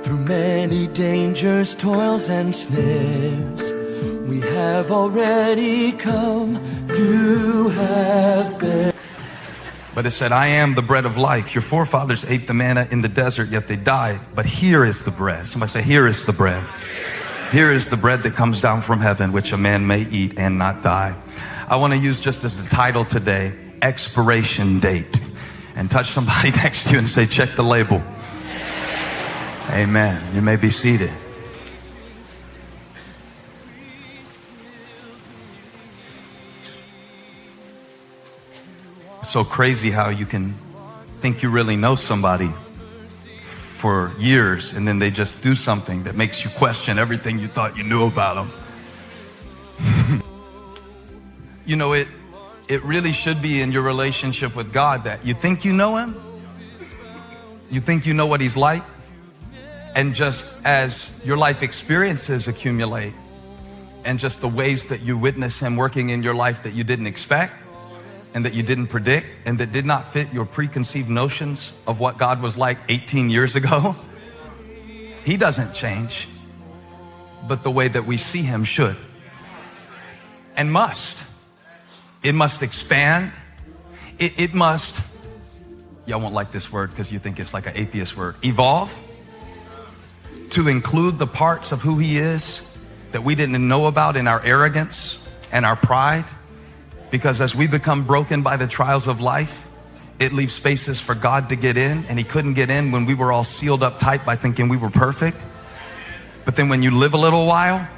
Through many dangers, toils, and snares, we have already come. You have been. But it said, I am the bread of life. Your forefathers ate the manna in the desert, yet they died. But here is the bread. Somebody say, here is the bread. Here is the bread that comes down from heaven, which a man may eat and not die. I want to use just as the title today, expiration date. And touch somebody next to you and say, check the label. Amen. You may be seated. It's so crazy how you can think you really know somebody for years and then they just do something that makes you question everything you thought you knew about them. You know, it really should be in your relationship with God that you think you know him, you think you know what he's like, and just as your life experiences accumulate and just the ways that you witness him working in your life that you didn't expect and that you didn't predict and that did not fit your preconceived notions of what God was like 18 years ago, he doesn't change, but the way that we see him should and must. It must expand. It must, y'all won't like this word because you think it's like an atheist word, evolve to include the parts of who he is that we didn't know about in our arrogance and our pride. Because as we become broken by the trials of life, it leaves spaces for God to get in, and he couldn't get in when we were all sealed up tight by thinking we were perfect. But then when you live a little while,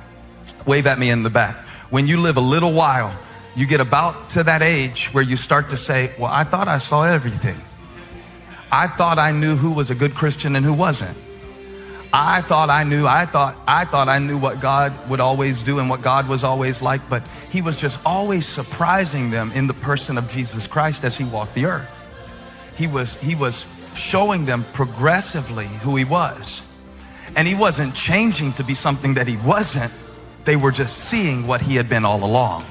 wave at me in the back. When you live a little while, you get about to that age where you start to say, well, I thought I saw everything. I thought I knew who was a good Christian and who wasn't. I thought I knew what God would always do and what God was always like, but he was just always surprising them in the person of Jesus Christ as he walked the earth. He was showing them progressively who he was. And he wasn't changing to be something that he wasn't. They were just seeing what he had been all along.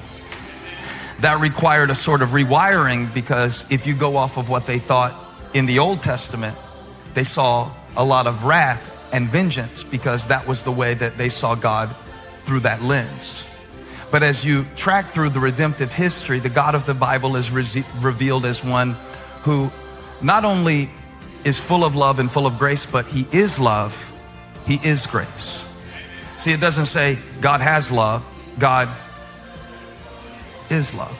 That required a sort of rewiring, because if you go off of what they thought in the Old Testament, they saw a lot of wrath and vengeance because that was the way that they saw God through that lens. But as you track through the redemptive history, the God of the Bible is revealed as one who not only is full of love and full of grace, but he is love, he is grace. See, it doesn't say God has love, God is love.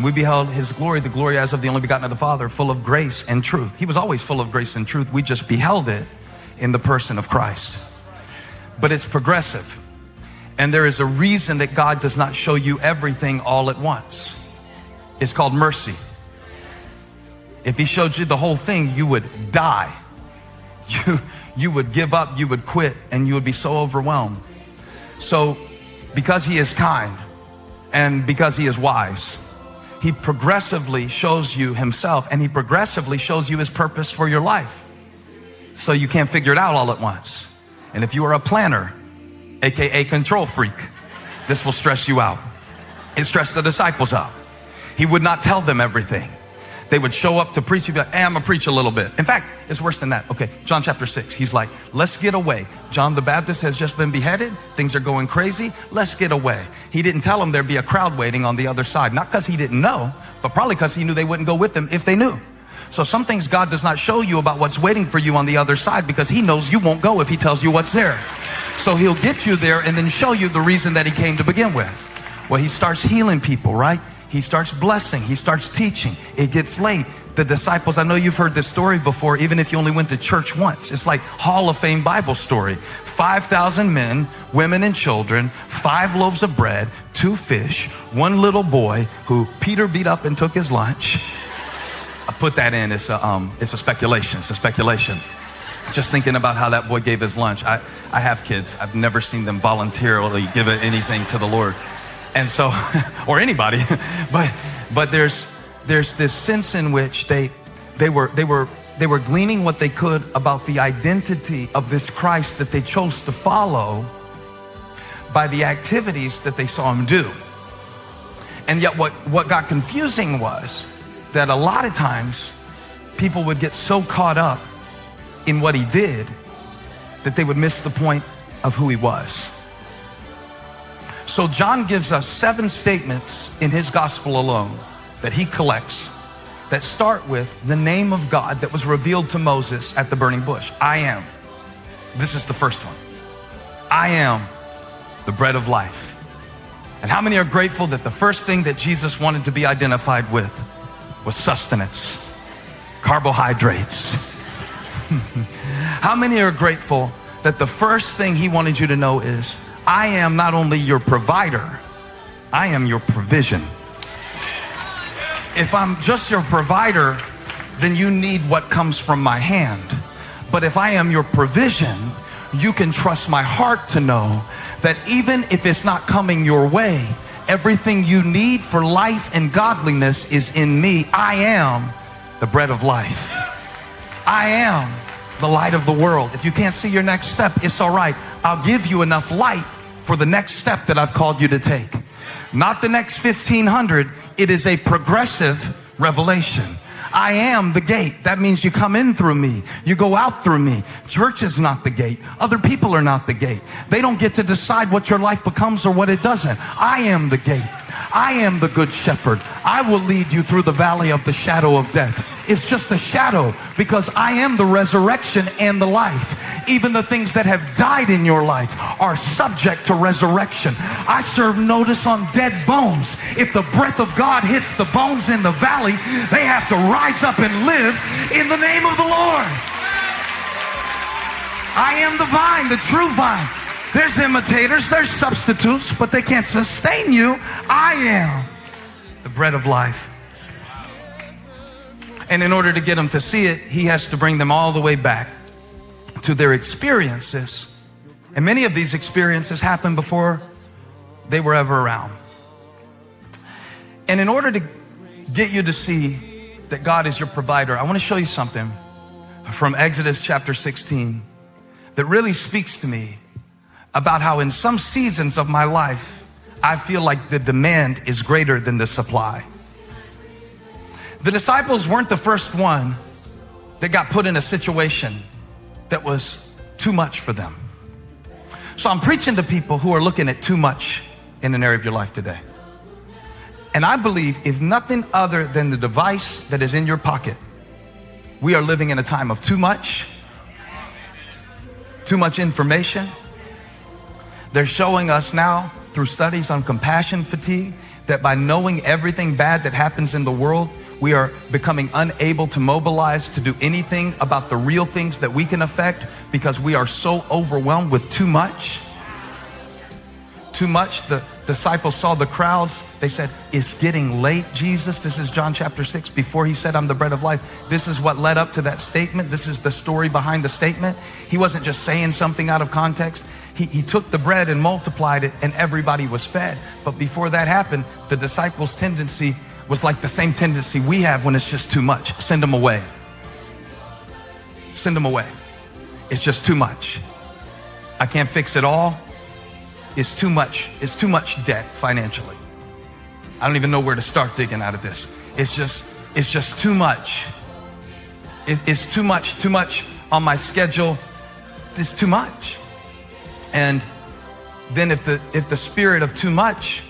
We beheld his glory, the glory as of the only begotten of the Father, full of grace and truth. He was always full of grace and truth. We just beheld it in the person of Christ. But it's progressive. And there is a reason that God does not show you everything all at once. It's called mercy. If he showed you the whole thing, you would die. You would give up, you would quit, and you would be so overwhelmed. So because he is kind and because he is wise, he progressively shows you himself, and he progressively shows you his purpose for your life. So you can't figure it out all at once. And if you are a planner, aka control freak, this will stress you out. It stressed the disciples out. He would not tell them everything. They would show up to preach. He'd be like, hey, I'm gonna preach a little bit. In fact, it's worse than that. Okay, John chapter 6. He's like, let's get away. John the Baptist has just been beheaded. Things are going crazy. Let's get away. He didn't tell them there'd be a crowd waiting on the other side. Not because he didn't know, but probably because he knew they wouldn't go with them if they knew. So some things God does not show you about what's waiting for you on the other side because he knows you won't go if he tells you what's there. So he'll get you there and then show you the reason that he came to begin with. Well, he starts healing people, right? He starts blessing. He starts teaching. It gets late. The disciples, I know you've heard this story before, even if you only went to church once. It's like Hall of Fame Bible story. 5,000 men, women and children, 5 loaves of bread, 2 fish, 1 little boy who Peter beat up and took his lunch. I put that in. It's a speculation. It's a speculation. Just thinking about how that boy gave his lunch. I have kids. I've never seen them voluntarily give anything to the Lord. And so, or anybody, but there's this sense in which they were gleaning what they could about the identity of this Christ that they chose to follow by the activities that they saw him do. And yet what got confusing was that a lot of times people would get so caught up in what he did that they would miss the point of who he was. So John gives us 7 statements in his gospel alone that he collects that start with the name of God that was revealed to Moses at the burning bush. I am. This is the first one. I am the bread of life. And how many are grateful that the first thing that Jesus wanted to be identified with was sustenance, carbohydrates? How many are grateful that the first thing he wanted you to know is, I am not only your provider, I am your provision. If I'm just your provider, then you need what comes from my hand. But if I am your provision, you can trust my heart to know that even if it's not coming your way, everything you need for life and godliness is in me. I am the bread of life. I am the light of the world. If you can't see your next step, it's all right. I'll give you enough light for the next step that I've called you to take. Not the next 1500. It is a progressive revelation. I am the gate. That means you come in through me. You go out through me. Church is not the gate. Other people are not the gate. They don't get to decide what your life becomes or what it doesn't. I am the gate. I am the good shepherd. I will lead you through the valley of the shadow of death. It's just a shadow because I am the resurrection and the life. Even the things that have died in your life are subject to resurrection. I serve notice on dead bones. If the breath of God hits the bones in the valley, they have to rise up and live in the name of the Lord. I am the vine, the true vine. There's imitators, there's substitutes, but they can't sustain you. I am the bread of life. And in order to get them to see it, he has to bring them all the way back to their experiences. And many of these experiences happened before they were ever around. And in order to get you to see that God is your provider, I want to show you something from Exodus chapter 16 that really speaks to me about how in some seasons of my life, I feel like the demand is greater than the supply. The disciples weren't the first one that got put in a situation that was too much for them. So I'm preaching to people who are looking at too much in an area of your life today. And I believe if nothing other than the device that is in your pocket, we are living in a time of too much information. They're showing us now through studies on compassion fatigue that by knowing everything bad that happens in the world, we are becoming unable to mobilize to do anything about the real things that we can affect because we are so overwhelmed with too much. Too much. The disciples saw the crowds. They said, it's getting late, Jesus. This is John chapter 6. Before he said, I'm the bread of life. This is what led up to that statement. This is the story behind the statement. He wasn't just saying something out of context. He took the bread and multiplied it and everybody was fed. But before that happened, the disciples' tendency was like the same tendency we have when it's just too much. Send them away. Send them away. It's just too much. I can't fix it all. It's too much. It's too much debt financially. I don't even know where to start digging out of this. It's just too much. It's too much on my schedule. It's too much. And then if the spirit of too much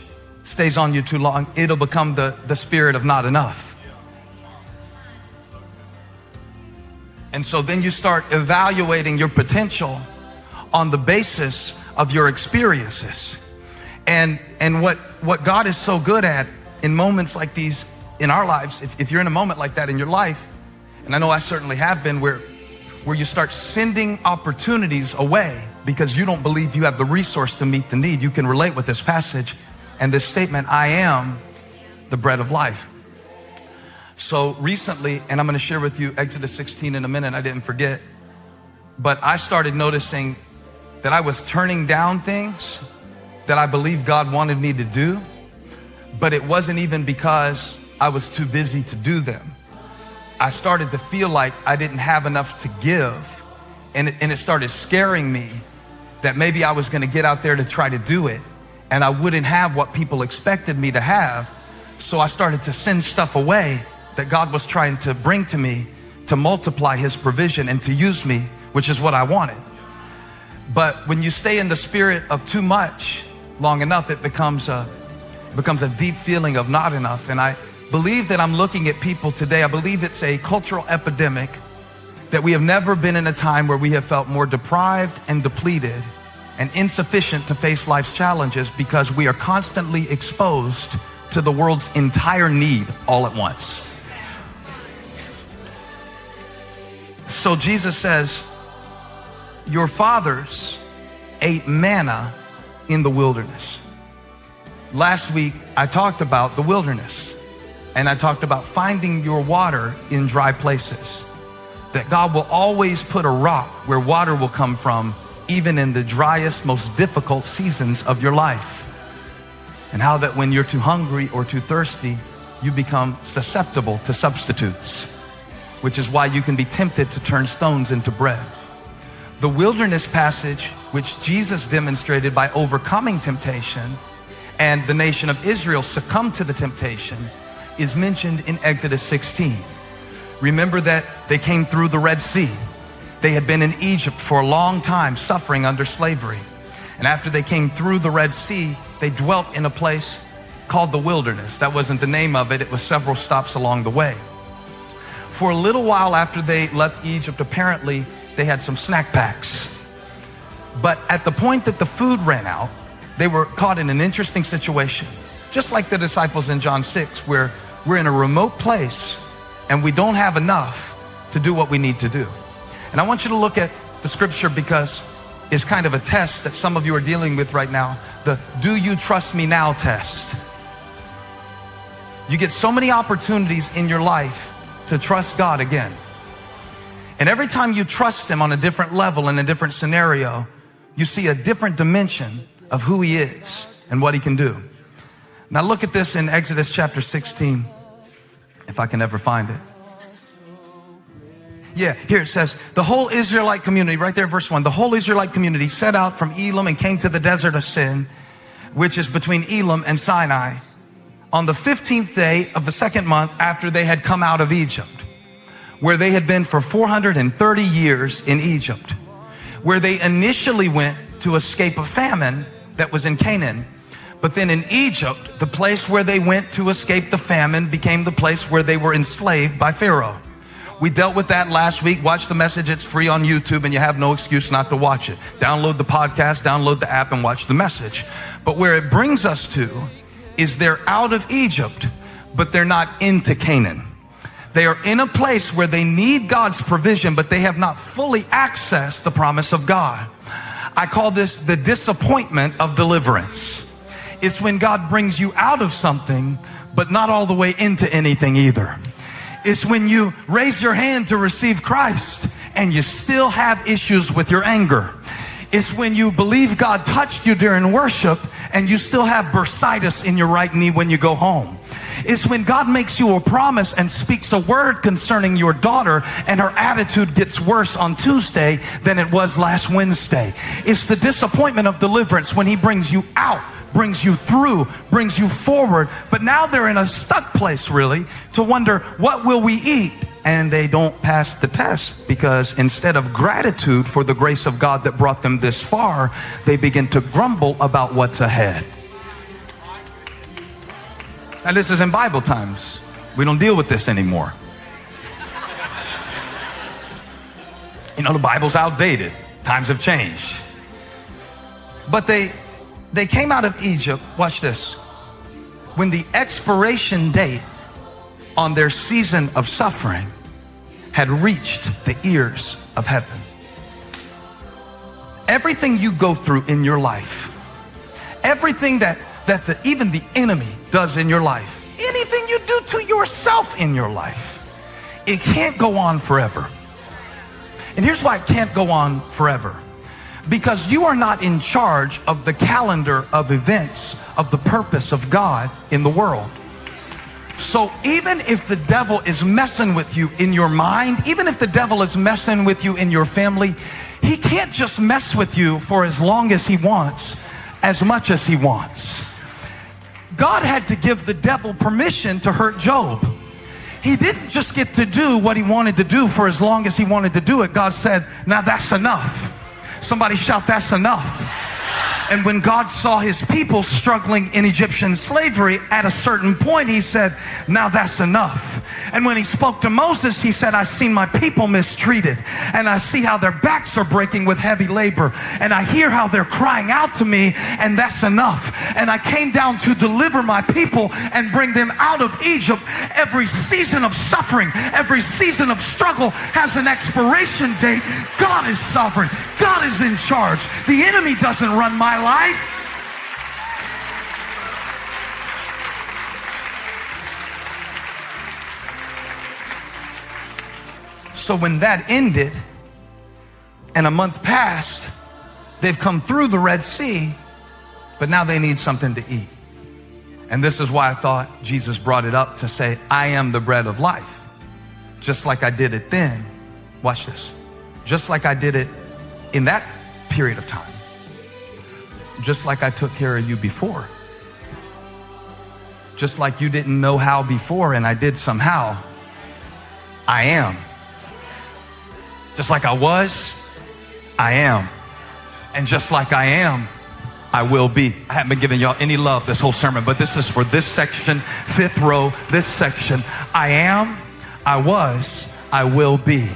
stays on you too long, it'll become the spirit of not enough. And so then you start evaluating your potential on the basis of your experiences. And what God is so good at in moments like these in our lives, if you're in a moment like that in your life, and I know I certainly have been, where you start sending opportunities away because you don't believe you have the resource to meet the need. You can relate with this passage and this statement, I am the bread of life. So recently, and I'm going to share with you Exodus 16 in a minute, I didn't forget, but I started noticing that I was turning down things that I believe God wanted me to do, but it wasn't even because I was too busy to do them. I started to feel like I didn't have enough to give, and it started scaring me that maybe I was going to get out there to try to do it, and I wouldn't have what people expected me to have. So I started to send stuff away that God was trying to bring to me to multiply his provision and to use me, which is what I wanted. But when you stay in the spirit of too much long enough, it becomes a deep feeling of not enough. And I believe that I'm looking at people today. I believe it's a cultural epidemic, that we have never been in a time where we have felt more deprived and depleted and insufficient to face life's challenges, because we are constantly exposed to the world's entire need all at once. So Jesus says, your fathers ate manna in the wilderness. Last week, I talked about the wilderness, and I talked about finding your water in dry places. That God will always put a rock where water will come from, even in the driest, most difficult seasons of your life. And how that when you're too hungry or too thirsty, you become susceptible to substitutes, which is why you can be tempted to turn stones into bread. The wilderness passage, which Jesus demonstrated by overcoming temptation, and the nation of Israel succumbed to the temptation, is mentioned in Exodus 16. Remember that they came through the Red Sea. They had been in Egypt for a long time, suffering under slavery. And after they came through the Red Sea, they dwelt in a place called the wilderness. That wasn't the name of it. It was several stops along the way. For a little while after they left Egypt, apparently they had some snack packs. But at the point that the food ran out, they were caught in an interesting situation. Just like the disciples in John 6, where we're in a remote place and we don't have enough to do what we need to do. And I want you to look at the scripture, because it's kind of a test that some of you are dealing with right now. The "do you trust me now" test. You get so many opportunities in your life to trust God again. And every time you trust Him on a different level, in a different scenario, you see a different dimension of who He is and what He can do. Now look at this in Exodus chapter 16, if I can ever find it. Yeah, here it says, the whole Israelite community, right there, verse 1, the whole Israelite community set out from Elim and came to the desert of Sin, which is between Elim and Sinai, on the 15th day of the second month after they had come out of Egypt, where they had been for 430 years in Egypt, where they initially went to escape a famine that was in Canaan. But then in Egypt, the place where they went to escape the famine became the place where they were enslaved by Pharaoh. We dealt with that last week. Watch the message. It's free on YouTube, and you have no excuse not to watch it. Download the podcast, download the app, and watch the message. But where it brings us to is they're out of Egypt, but they're not into Canaan. They are in a place where they need God's provision, but they have not fully accessed the promise of God. I call this the disappointment of deliverance. It's when God brings you out of something, but not all the way into anything either. It's when you raise your hand to receive Christ and you still have issues with your anger. It's when you believe God touched you during worship and you still have bursitis in your right knee when you go home. It's when God makes you a promise and speaks a word concerning your daughter and her attitude gets worse on Tuesday than it was last Wednesday. It's the disappointment of deliverance when He brings you out, brings you through, brings you forward. But now they're in a stuck place, really, to wonder, what will we eat? And they don't pass the test, because instead of gratitude for the grace of God that brought them this far, they begin to grumble about what's ahead. Now this is in Bible times. We don't deal with this anymore. You know, the Bible's outdated. Times have changed. But they came out of Egypt, watch this, when the expiration date on their season of suffering had reached the ears of heaven. Everything you go through in your life, everything that even the enemy does in your life, anything you do to yourself in your life, it can't go on forever. And here's why it can't go on forever. Because you are not in charge of the calendar of events of the purpose of God in the world. So even if the devil is messing with you in your mind, even if the devil is messing with you in your family, he can't just mess with you for as long as he wants, as much as he wants. God had to give the devil permission to hurt Job. He didn't just get to do what he wanted to do for as long as he wanted to do it. God said, now that's enough. Somebody shout, that's enough. And when God saw his people struggling in Egyptian slavery, at a certain point he said, now that's enough. And when he spoke to Moses, he said, I've seen my people mistreated, and I see how their backs are breaking with heavy labor, and I hear how they're crying out to me, and that's enough. And I came down to deliver my people and bring them out of Egypt. Every season of suffering, every season of struggle has an expiration date. God is sovereign. God is in charge. The enemy doesn't run my life. So when that ended and a month passed, they've come through the Red Sea, but now they need something to eat. And this is why I thought Jesus brought it up to say, I am the bread of life. Just like I did it then. Watch this. Just like I did it in that period of time. Just like I took care of you before. Just like you didn't know how before and I did somehow. I am. Just like I was, I am. And just like I am, I will be. I haven't been giving y'all any love this whole sermon, but this is for this section, 5th row, this section. I am, I was, I will be.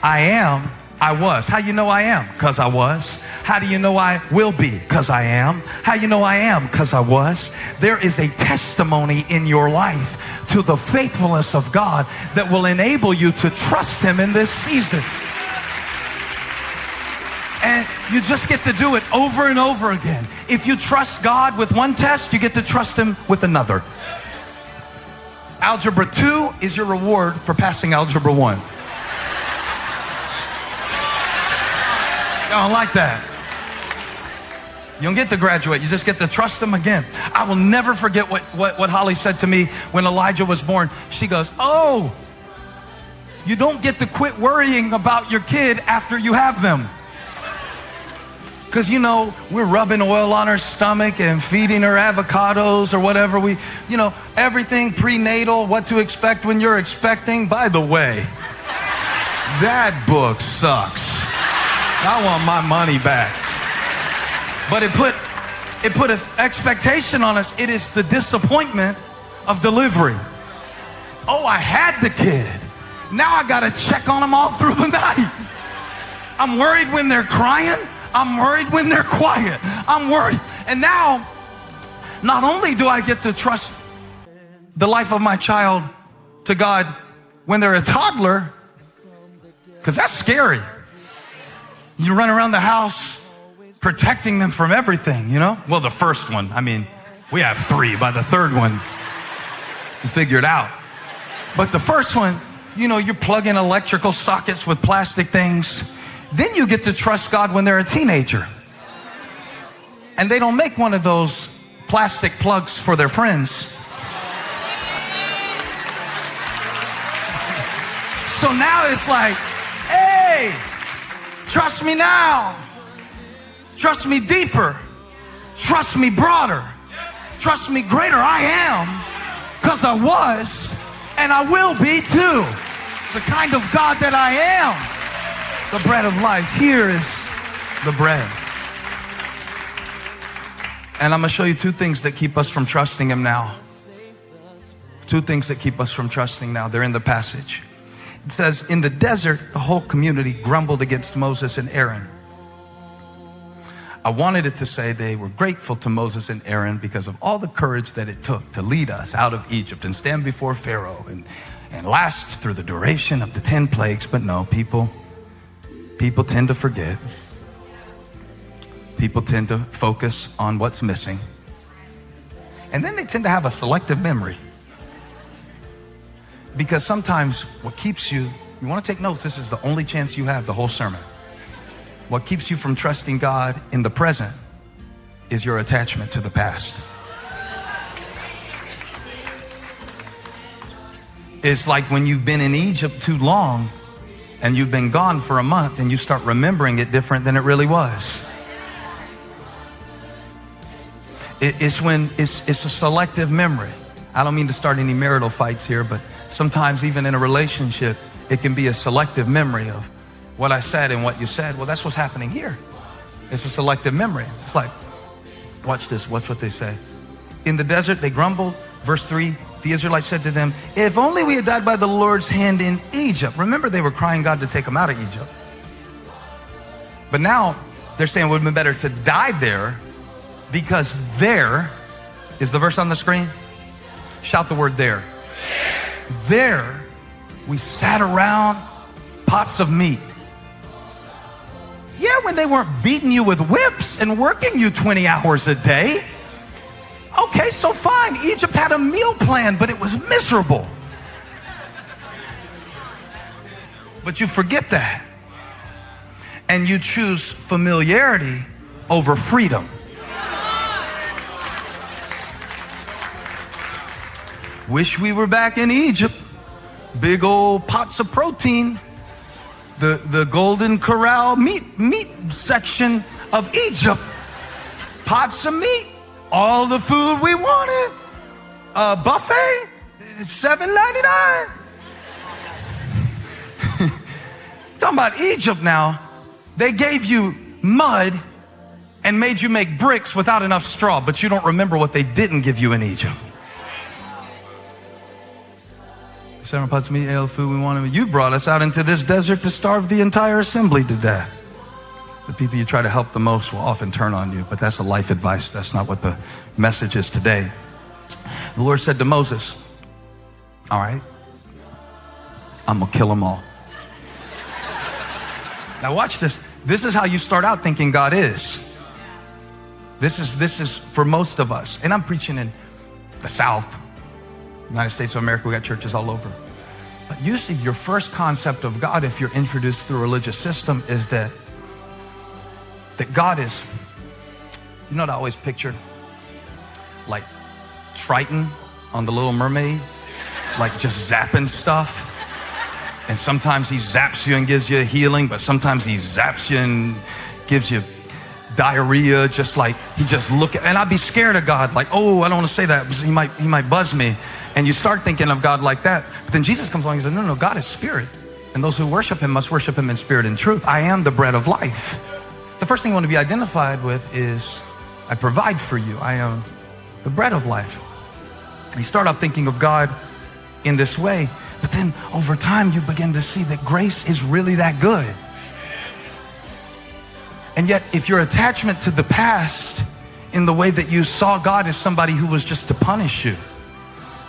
I am, I was. How you know I am? Because I was. How do you know I will be? Because I am. How you know I am? Because I was. There is a testimony in your life to the faithfulness of God that will enable you to trust him in this season. And you just get to do it over and over again. If you trust God with one test, you get to trust him with another. Algebra 2 is your reward for passing Algebra 1. I don't like that. You don't get to graduate. You just get to trust him again. I will never forget what Holly said to me when Elijah was born. She goes, oh, you don't get to quit worrying about your kid after you have them. Because, you know, we're rubbing oil on her stomach and feeding her avocados or whatever everything prenatal, what to expect when you're expecting. By the way, that book sucks. I want my money back. But it put an expectation on us. It is the disappointment of delivery. Oh, I had the kid. Now I got to check on them all through the night. I'm worried when they're crying. I'm worried when they're quiet. I'm worried. And now, not only do I get to trust the life of my child to God when they're a toddler, because that's scary. You run around the house protecting them from everything, you know? Well, the first one, I mean, we have 3. By the third one, you figure it out. But the first one, you know, you're plugging electrical sockets with plastic things. Then you get to trust God when they're a teenager. And they don't make one of those plastic plugs for their friends. So now it's like, hey, trust me now. Trust me deeper. Trust me broader. Trust me greater. I am, because I was, and I will be too. It's the kind of God that I am. The bread of life. Here is the bread. And I'm going to show you 2 things that keep us from trusting him now. 2 things that keep us from trusting now. They're in the passage. It says, in the desert, the whole community grumbled against Moses and Aaron. I wanted it to say they were grateful to Moses and Aaron because of all the courage that it took to lead us out of Egypt and stand before Pharaoh and last through the duration of the 10 plagues. But no, people tend to forget. People tend to focus on what's missing. And then they tend to have a selective memory. Because sometimes what keeps you want to take notes, this is the only chance you have the whole sermon. What keeps you from trusting God in the present is your attachment to the past. It's like when you've been in Egypt too long and you've been gone for a month and you start remembering it different than it really was. It's a selective memory. I don't mean to start any marital fights here, but sometimes even in a relationship, it can be a selective memory of what I said and what you said. Well, that's what's happening here. It's a selective memory. It's like, watch this. Watch what they say. In the desert, they grumbled. Verse 3, the Israelites said to them, if only we had died by the Lord's hand in Egypt. Remember, they were crying God to take them out of Egypt. But now they're saying it would have been better to die there, because there is the verse on the screen. Shout the word there. There we sat around pots of meat. Yeah, when they weren't beating you with whips and working you 20 hours a day. Okay, so fine. Egypt had a meal plan, but it was miserable. But you forget that. And you choose familiarity over freedom. Wish we were back in Egypt. Big old pots of protein. The Golden Corral meat section of Egypt. Pots of meat. All the food we wanted. Buffet. $7.99. Talking about Egypt now. They gave you mud and made you make bricks without enough straw, but you don't remember what they didn't give you in Egypt. 7 pots of meat, ale, food we wanted. You brought us out into this desert to starve the entire assembly to death. The people you try to help the most will often turn on you, but that's a life advice. That's not what the message is today. The Lord said to Moses, all right, I'm going to kill them all. Now watch this. This is how you start out thinking God is. This is for most of us. And I'm preaching in the South, United States of America. We got churches all over. But usually your first concept of God, if you're introduced through a religious system, is that God is, you know what I always pictured? Like Triton on The Little Mermaid, like just zapping stuff. And sometimes he zaps you and gives you healing, but sometimes he zaps you and gives you diarrhea, just like he just look at, and I'd be scared of God, like, oh, I don't want to say that because he might buzz me. And you start thinking of God like that. But then Jesus comes along and says, no, God is spirit. And those who worship him must worship him in spirit and truth. I am the bread of life. The first thing you want to be identified with is, I provide for you. I am the bread of life. And you start off thinking of God in this way, but then over time you begin to see that grace is really that good. And yet if your attachment to the past in the way that you saw God as somebody who was just to punish you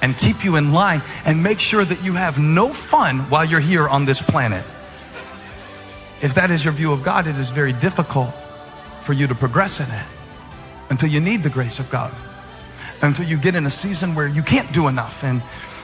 and keep you in line and make sure that you have no fun while you're here on this planet, if that is your view of God, it is very difficult for you to progress in it until you need the grace of God, until you get in a season where you can't do enough, and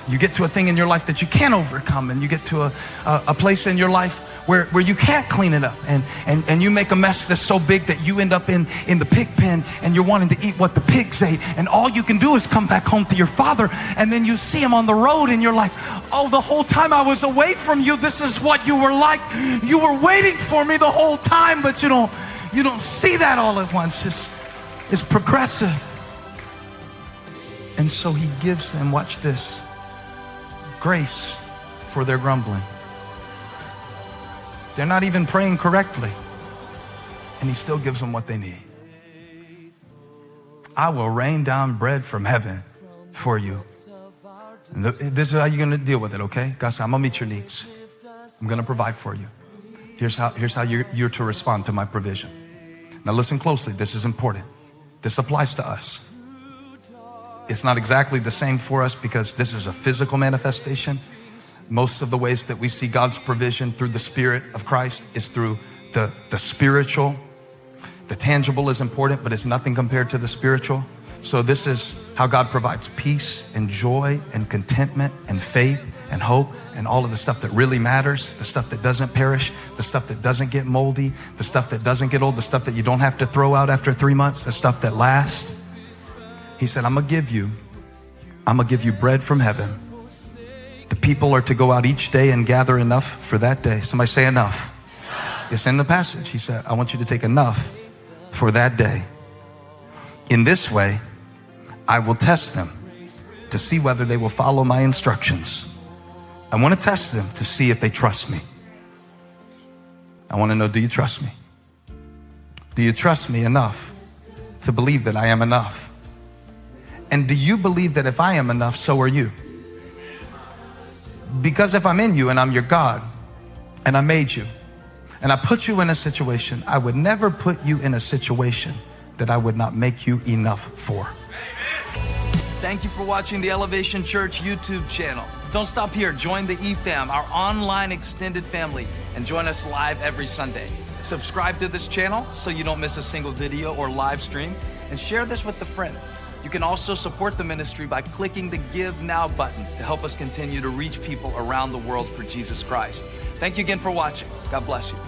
you get to a thing in your life that you can't overcome, and you get to a place in your life where you can't clean it up, and you make a mess that's so big that you end up in the pig pen, and you're wanting to eat what the pigs ate, and all you can do is come back home to your father, and then you see him on the road, and you're like, oh, the whole time I was away from you, this is what you were like. You were waiting for me the whole time, but you don't see that all at once. It's progressive. And so he gives them, watch this, grace for their grumbling. They're not even praying correctly, and he still gives them what they need. I will rain down bread from heaven for you. And this is how you're going to deal with it, okay? God said, I'm going to meet your needs. I'm going to provide for you. Here's how you're to respond to my provision. Now listen closely. This is important. This applies to us. It's not exactly the same for us because this is a physical manifestation. Most of the ways that we see God's provision through the Spirit of Christ is through the spiritual. The tangible is important, but it's nothing compared to the spiritual. So this is how God provides peace and joy and contentment and faith and hope and all of the stuff that really matters, the stuff that doesn't perish, the stuff that doesn't get moldy, the stuff that doesn't get old, the stuff that you don't have to throw out after 3 months, the stuff that lasts. He said, I'm gonna give you bread from heaven. The people are to go out each day and gather enough for that day. Somebody say enough. It's in the passage. He said, I want you to take enough for that day. In this way, I will test them to see whether they will follow my instructions. I want to test them to see if they trust me. I want to know, do you trust me? Do you trust me enough to believe that I am enough? And do you believe that if I am enough, so are you? Because if I'm in you and I'm your God and I made you and I put you in a situation, I would never put you in a situation that I would not make you enough for. Thank you for watching the Elevation Church YouTube channel. Don't stop here. Join the eFam, our online extended family, and join us live every Sunday. Subscribe to this channel so you don't miss a single video or live stream, and share this with a friend. You can also support the ministry by clicking the Give Now button to help us continue to reach people around the world for Jesus Christ. Thank you again for watching. God bless you.